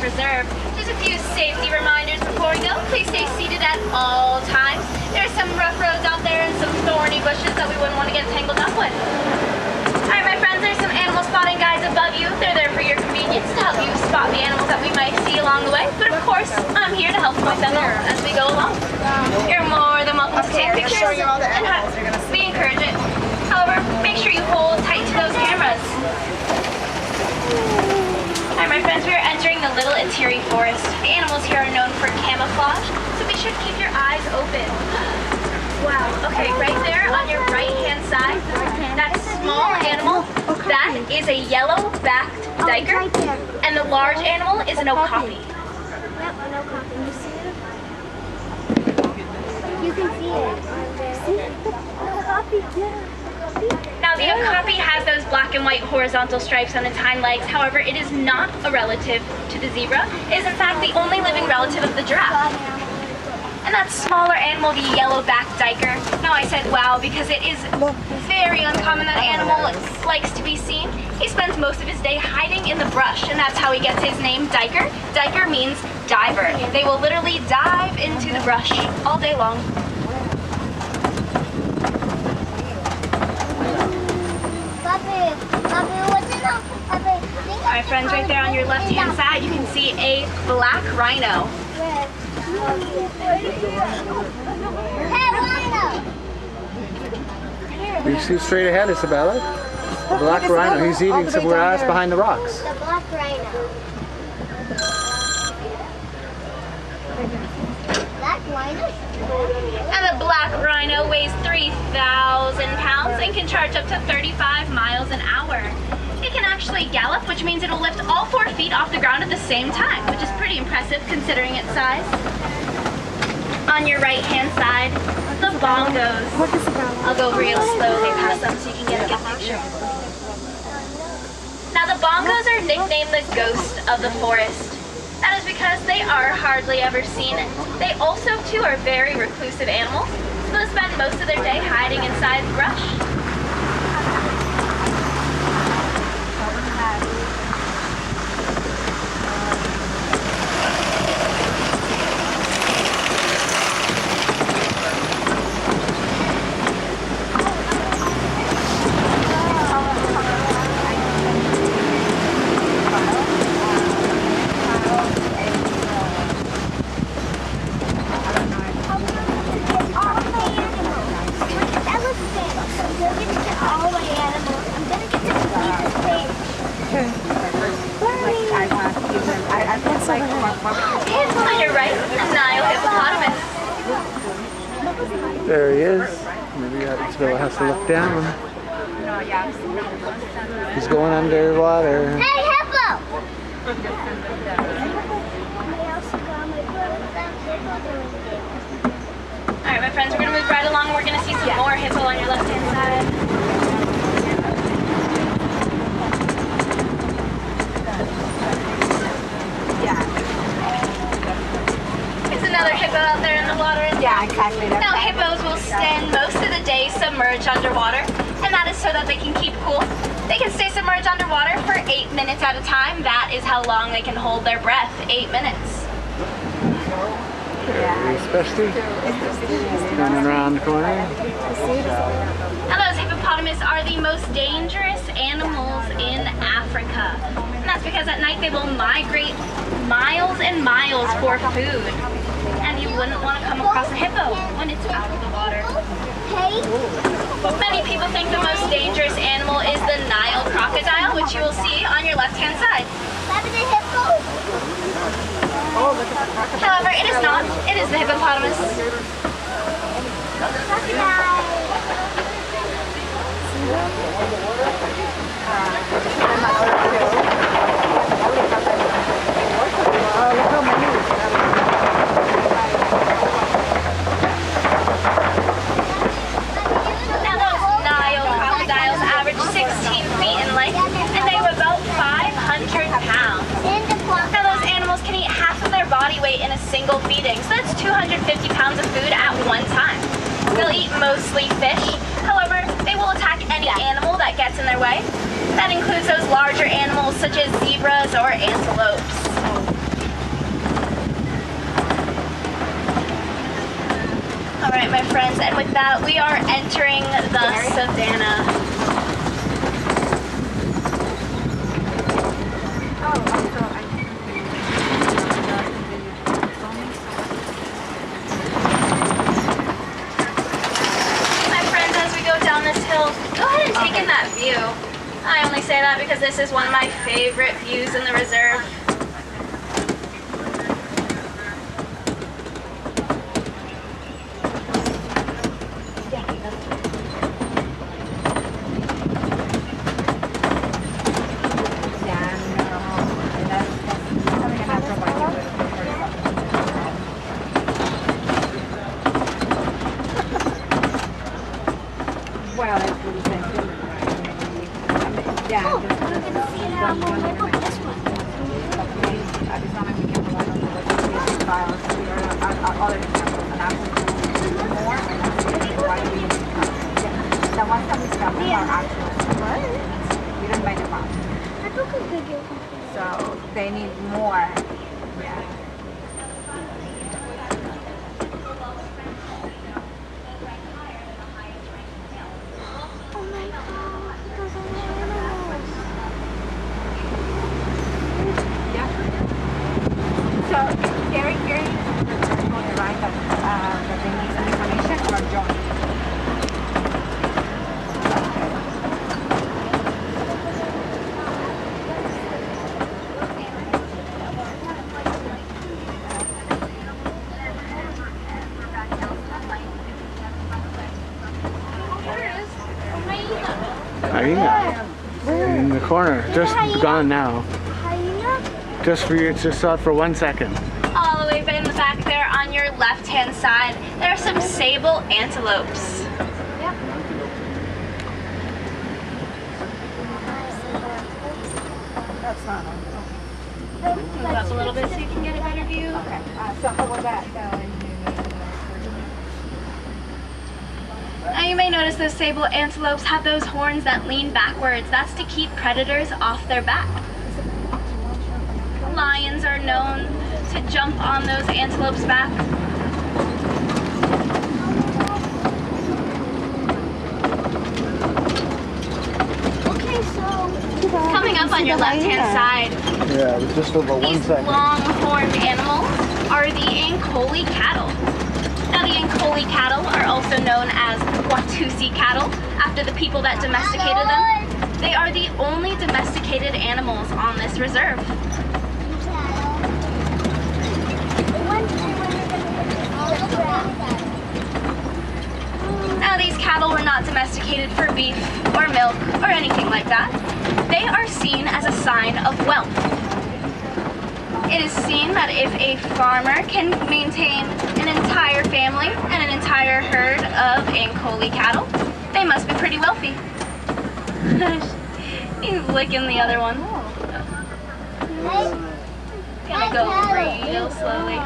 preserve. Just a few safety reminders before we go. Please stay seated at all times. There's some rough roads out there and some thorny bushes that we wouldn't want to get tangled up with. Alright, my friends, there's some animal spotting guides above you. They're there for your convenience to help you spot the animals that we might see along the way. But of course, I'm here to help point them out as we go along. You're more than welcome to take pictures and we encourage it. However, make sure you hold tight to those cameras. Alright, my friends, we are entering the Little Itiri Forest. The animals here are known for camouflage, so be sure to keep your eyes open. Wow, okay, right there on your right-hand side, that small animal, that is a yellow-backed duiker, and the large animal is an okapi. Yep, an okapi. You see it? You can see it. See? Okapi, yeah. Now the okapi has those black and white horizontal stripes on its hind legs. However, it is not a relative to the zebra. It is in fact the only living relative of the giraffe. And that smaller animal, the yellow-backed duiker. Now I said wow because it is very uncommon that animal likes to be seen. He spends most of his day hiding in the brush, and that's how he gets his name, duiker. Duiker means diver. They will literally dive into the brush all day long. Alright friends, right there on your left-hand side, you can see a black rhino. You see straight ahead, Isabella? The black rhino. He's eating some grass behind the rocks. The black rhino. Black rhino? And the black rhino weighs 3,000 pounds and can charge up to 35 miles an hour. It can actually gallop, which means it'll lift all 4 feet off the ground at the same time, which is pretty impressive considering its size. On your right-hand side, the bongos. I'll go real slowly past them so you can get a good picture. Now the bongos are nicknamed the ghost of the forest. That is because they are hardly ever seen. They also, too, are very reclusive animals, so they spend most of their day hiding inside the brush. On your right, the Nile hippopotamus. There he is. Maybe Isabella has to look down. He's going underwater. Hey, hippo! Alright, my friends, we're going to move right along. We're going to see some more hippo on your left-hand side. Another hippo out there in the water. Yeah, exactly. Now hippos will spend most of the day submerged underwater, and that is so that they can keep cool. They can stay submerged underwater for 8 minutes at a time. That is how long they can hold their breath, 8 minutes. Especially coming around the corner. Now those hippopotamus are the most dangerous animals in Africa. And that's because at night they will migrate miles and miles for food. And you wouldn't want to come across a hippo when it's out of the water. Many people think the most dangerous animal is the Nile crocodile, which you will see on your left-hand side. However, it is not. It is the hippopotamus. Now those Nile crocodiles average 16 feet in length, and they weigh about 500 pounds. Now those animals can eat half of their body weight in a single feeding, so that's 250 pounds of food at one time. They'll eat mostly fish. However, they will attack any animal that gets in their way. That includes those larger animals such as zebras or antelopes. right, my friends, and with that, we are entering the savannah. My friends, as we go down this hill, go ahead and take in that view. I only say that because this is one of my favorite views in the reserve. Well, that's what he said. Yeah. Oh, we're going to see it now. Look at this one. It's not like we can provide them with the basic files. We are other examples. And after more, why do we need to come? The ones that we sell are actual. We don't buy them out. So they need more. Yeah. Oh my god, those are animals. So Gary on the right that they need some information or John? Hyena. In the corner. Just gone now. Hyena? Just for you. Just saw it for 1 second. All the way in the back there on your left-hand side, there are some sable antelopes. That's not on. Move up a little bit so you can get a better view. Okay. So how was that? Now you may notice those sable antelopes have those horns that lean backwards. That's to keep predators off their back. Lions are known to jump on those antelopes' back. Okay, so Coming up on your left-hand side, Yeah, it was just for about 1 these second. long-horned animals are the Ankole cattle. Now the Ankole cattle are also known as Watusi cattle, after the people that domesticated them. They are the only domesticated animals on this reserve. Now these cattle were not domesticated for beef or milk or anything like that. They are seen as a sign of wealth. It is seen that if a farmer can maintain an entire family and an entire herd of Ankole cattle, they must be pretty wealthy. He's licking the other one. Gonna go real slowly.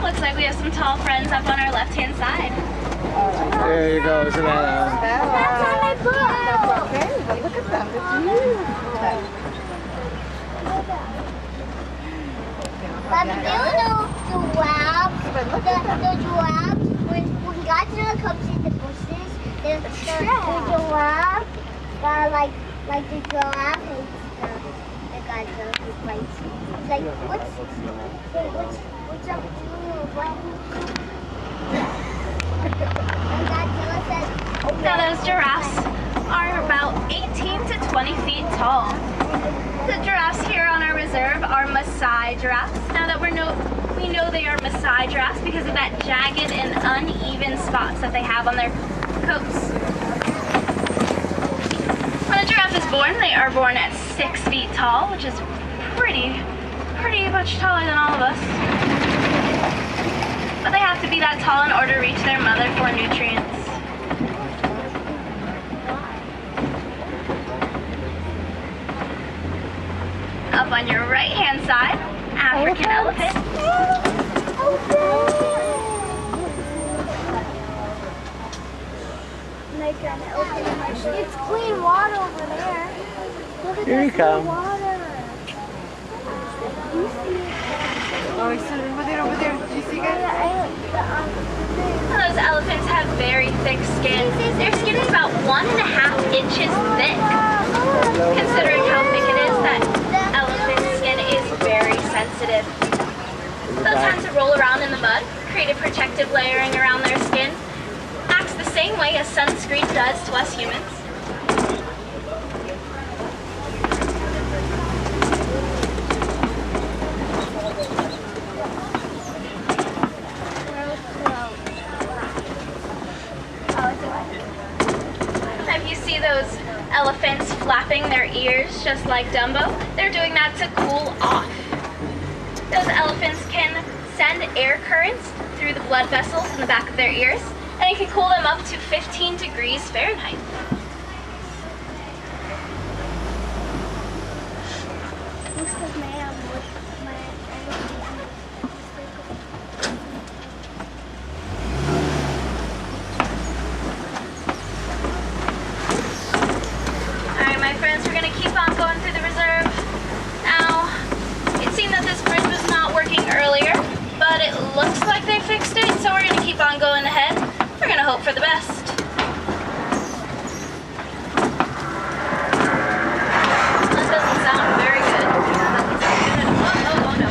Looks like we have some tall friends up on our left-hand side. There you go, Savannah. That's on my book. Okay, but look at them. But the giraffe, when we got to the cups in the bushes, the giraffe got Like the giraffe and stuff. The guy goes like, he's like, what's up with you? What? And Godzilla says, Now those giraffes are about 18 to 20 feet tall. The giraffes here on our reserve are Maasai giraffes. Now that we know they are Maasai giraffes because of that jagged and uneven spots that they have on their coats. When a giraffe is born, they are born at 6 feet tall, which is pretty much taller than all of us. But they have to be that tall in order to reach their mother for nutrients. Up on your right hand side, African elephant. it's clean water over there. Look at Here he that clean comes. water. You see it? Oh, he's over there. Do you see guys? Those elephants have very thick skin. Their skin is about 1.5 inches thick. Considering how thick it is, that elephant skin is very sensitive. Those tend to roll around in the mud, create a protective layering around their skin. Acts the same way as sunscreen does to us humans. If you see those elephants flapping their ears just like Dumbo, they're doing that to cool off. Those elephants can send air currents through the blood vessels in the back of their ears, and it can cool them up to 15 degrees Fahrenheit. Looks like man with Alright, my friends, we're going to keep on going through the reserve. Now, it seemed that this bridge was not working earlier, but it looks like they fixed it, so we're going to keep on going ahead. We're going to hope for the best. That doesn't sound very good. Oh, no.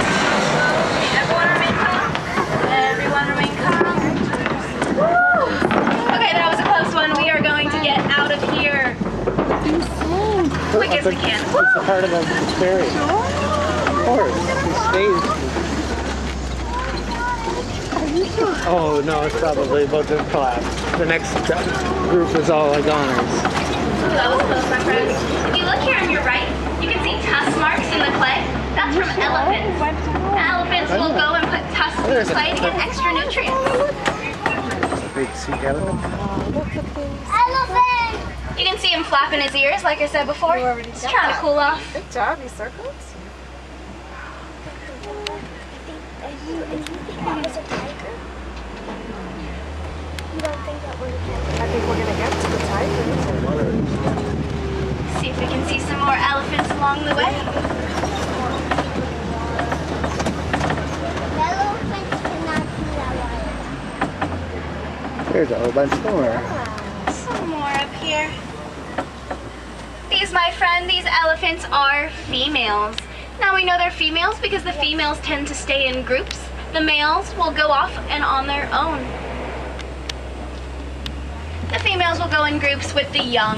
Okay, everyone remain calm. Everyone remain calm. Woo! Okay, that was a close one. We are going to get out of here quick as we can. It's a part of the experience. Of course. He stays. Oh no, it's probably about to collapse. The next group is all like goners. Ooh, that was close, my friends. If you look here on your right, you can see tusk marks in the clay. That's from elephants. Elephants will go and put tusks in the clay to get extra nutrients. Big sea elephant. elephant. You can see him flapping his ears, like I said before. He's trying to cool off. Good job, you circles. You think that was a tiger? You don't think that was a tiger? I think we're gonna get to the tiger. See if we can see some more elephants along the way. Elephants cannot do that There's a whole bunch more. Some more up here. These, my friend, these elephants are females. Now we know they're females because the females tend to stay in groups. The males will go off and on their own. The females will go in groups with the young.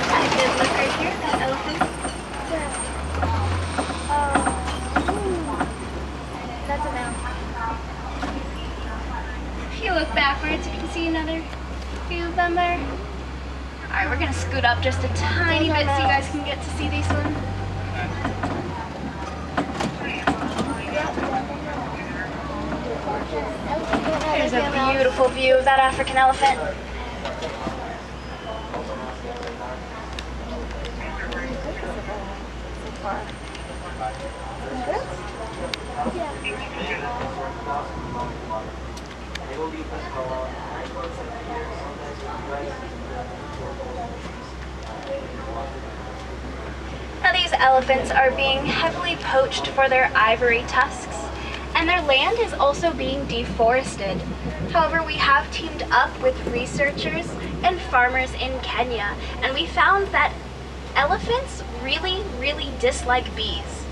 Got a good look right here, that elephant. That's a male. If you look backwards, you can see another few of them there. Alright, we're gonna scoot up just a tiny bit so you guys can get to see these ones. There's a beautiful view of that African elephant. Now these elephants are being heavily poached for their ivory tusks, and their land is also being deforested. However, we have teamed up with researchers and farmers in Kenya, and we found that elephants really, really dislike bees.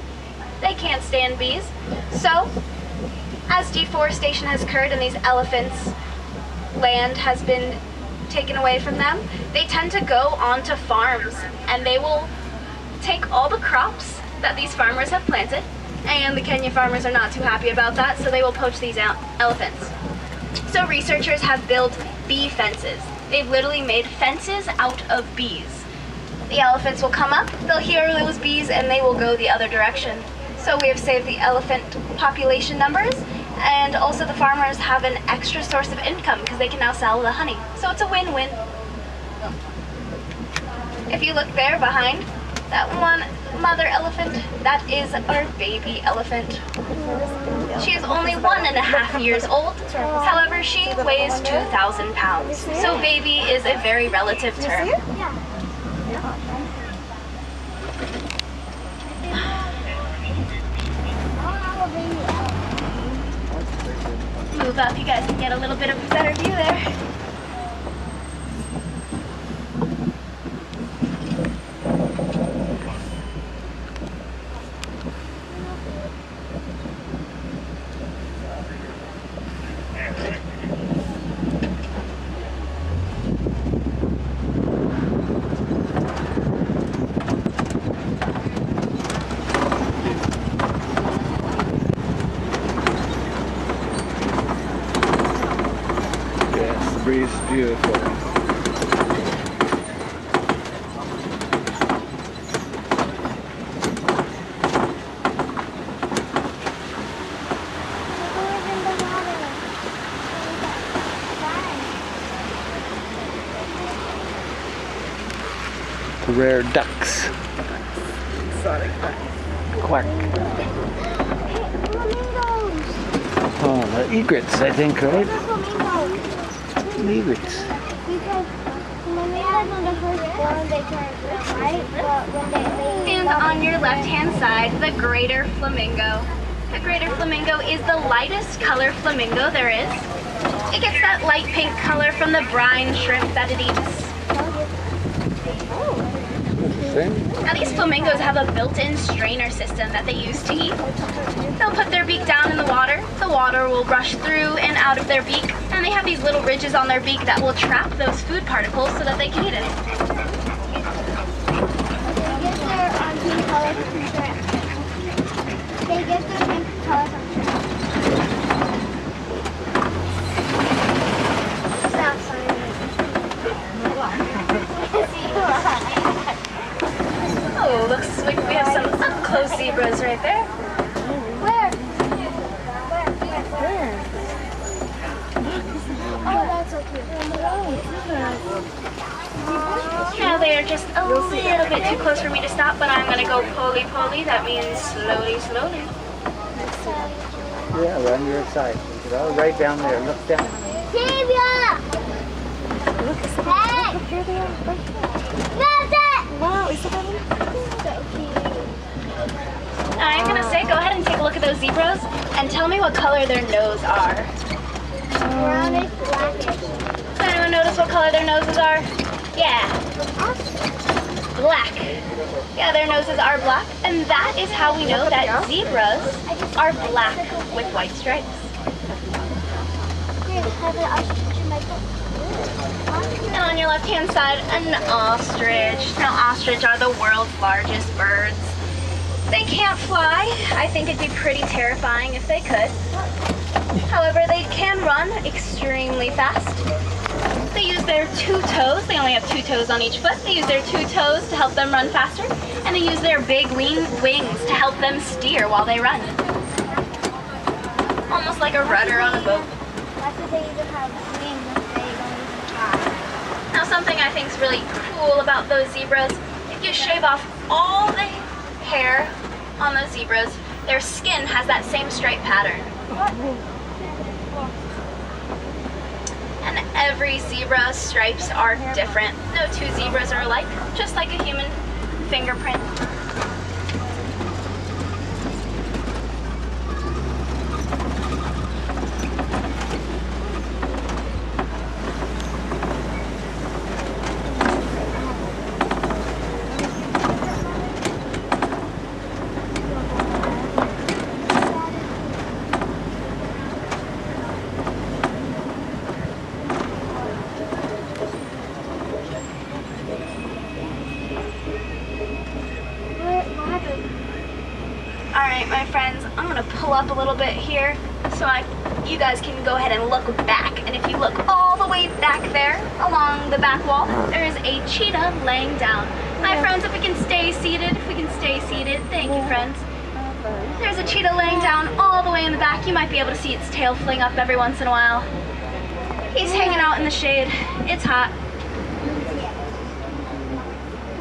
They can't stand bees. So, as deforestation has occurred and these elephants' land has been taken away from them, they tend to go onto farms and they will take all the crops that these farmers have planted, and the Kenya farmers are not too happy about that, so they will poach these elephants. So researchers have built bee fences. They've literally made fences out of bees. The elephants will come up, they'll hear those bees, and they will go the other direction. So we have saved the elephant population numbers, and also the farmers have an extra source of income because they can now sell the honey. So it's a win-win. If you look there behind that one mother elephant, that is our baby elephant. She is only 1.5 years old. However, she weighs 2,000 pounds. So baby is a very relative term. Move up, you guys can get a little bit of a better view there. Yes, the breeze is beautiful. The rare ducks. Quack. Flamingos. Oh, the egrets, I think, right? Flamingos. Egrets. Because flamingos when they're first born, they turn white, but when they And on your left-hand side, the greater flamingo. The greater flamingo is the lightest color flamingo there is. It gets that light pink color from the brine shrimp that it eats. Now these flamingos have a built-in strainer system that they use to eat. They'll put their beak down in the water will rush through and out of their beak, and they have these little ridges on their beak that will trap those food particles so that they can eat it. They get their pink color from shrimp. Stop signing. Oh, looks like we have some up-close zebras right there. Where? Oh, that's so cute. Now they are just a little bit too close for me to stop, but I'm gonna go poly-poly. That means slowly, slowly. Yeah, we're on your side. Right down there. Look down. Xavier! Hey! That's it! Wow, is that So cute. I'm gonna say, go ahead and take a look at those zebras and tell me what color their nose are. Brownish, blackish. Does anyone notice what color their noses are? Yeah, black. Yeah, their noses are black, and that is how we know that zebras are black with white stripes. Here, have an ostrich in my book. And on your left-hand side, an ostrich. Now, ostrich are the world's largest birds. They can't fly. I think it'd be pretty terrifying if they could. However, they can run extremely fast. They use their two toes. They only have two toes on each foot. They use their two toes to help them run faster. And they use their big lean wings to help them steer while they run. Almost like a rudder on a boat. Why do they even have wings if they don't even fly? Now, something I think is really cool about those zebras, if you shave off all the hair on those zebras, their skin has that same stripe pattern. And every zebra's stripes are different. No two zebras are alike, just like a human fingerprint. up a little bit here so you guys can go ahead and look back. And if you look all the way back there along the back wall, there is a cheetah laying down. My friends, if we can stay seated, thank you, friends. There's a cheetah laying down all the way in the back. You might be able to see its tail fling up every once in a while. He's hanging out in the shade. It's hot.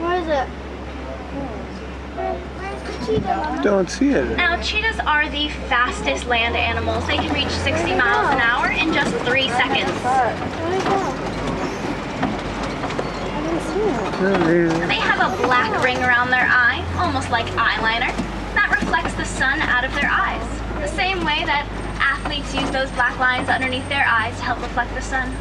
Where is it? Where's the cheetah, Mama? Don't see it. Now, cheetahs are the fastest land animals. They can reach 60 miles an hour in just 3 seconds. Where'd it go? I didn't see it. They have a black ring around their eye, almost like eyeliner, that reflects the sun out of their eyes. The same way that athletes use those black lines underneath their eyes to help reflect the sun.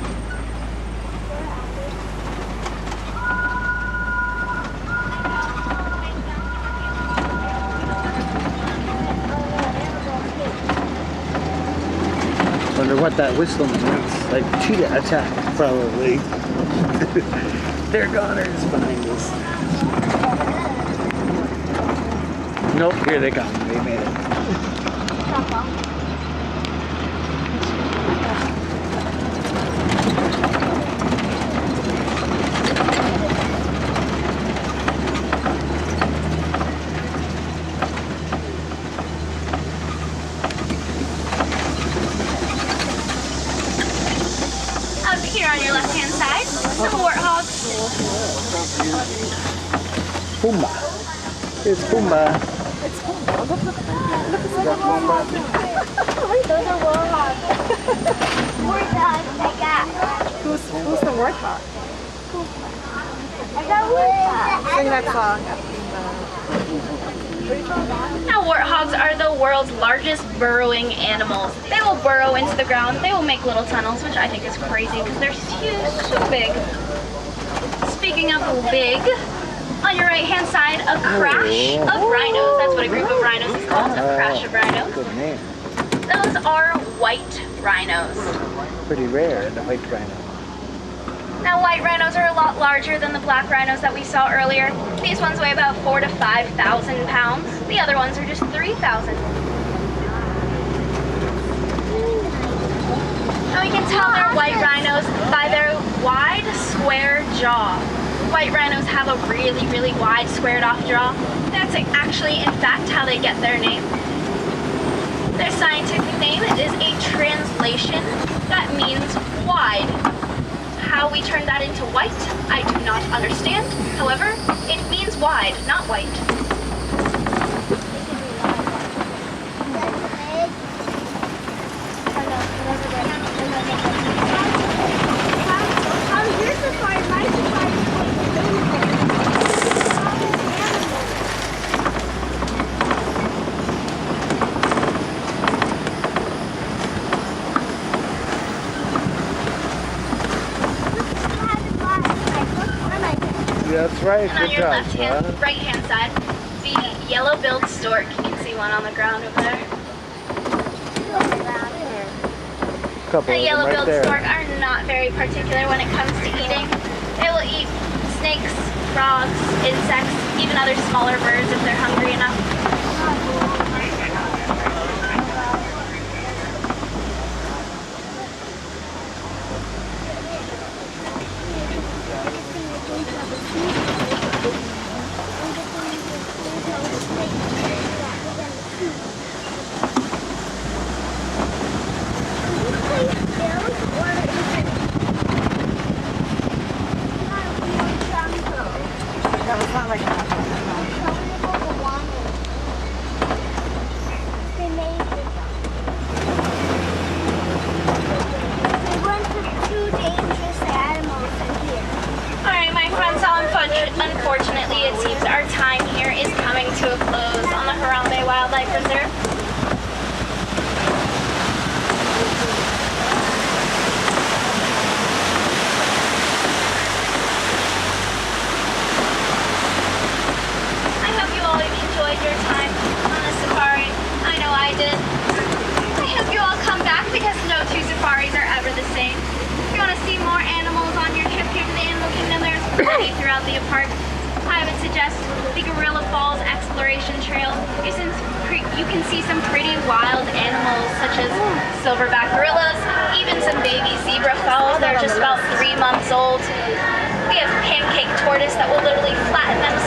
Wonder what that whistling means. Like cheetah attack, probably. They're goners behind us. Nope, here they come. They made it. Up here on your left-hand side, some warthogs. Pumbaa. It's Pumbaa. Those are warthogs. Warthogs, I got. Who's the warthog? I got warthogs. Sing that song. Now, warthogs are the world's largest burrowing animals. They will burrow into the ground. They will make little tunnels, which I think is crazy because they're huge, so big. Speaking of big, on your right-hand side, a crash of rhinos. That's what a group of rhinos is called, a crash of rhinos. Good name. Those are white rhinos. Pretty rare, the white rhino. Now, white rhinos are a lot larger than the black rhinos that we saw earlier. These ones weigh about 4,000 to 5,000 pounds. The other ones are just 3,000. Now, we can tell they're white rhinos by their wide, square jaw. White rhinos have a really, really wide, squared-off jaw. That's actually, in fact, how they get their name. Their scientific name is a translation that means wide. How we turn that into white, I do not understand. However, it means wide, not white. Your safari, my safari is going to That's right. And on Good your job, son. right-hand side, the yellow-billed stork. You can see one on the ground over there. Couple The of them yellow-billed right there. stork are not very particular when it comes to eating. They will eat snakes, frogs, insects, even other smaller birds if they're hungry enough. No, it's not like that. Alright, my friends, so unfortunately, it seems our time here is coming to a close on the Harambe Wildlife Reserve. I hope you all enjoyed your time on the safari. I know I did. I hope you all come back because no two safaris are ever the same. If you want to see more animals on your trip here to the Animal Kingdom, there's plenty throughout the park. I would suggest the Gorilla Falls Exploration Trail. It's in you can see some pretty wild animals such as silverback gorillas, even some baby zebra foals. They're just about 3 months old. We have pancake tortoise that will literally flatten themselves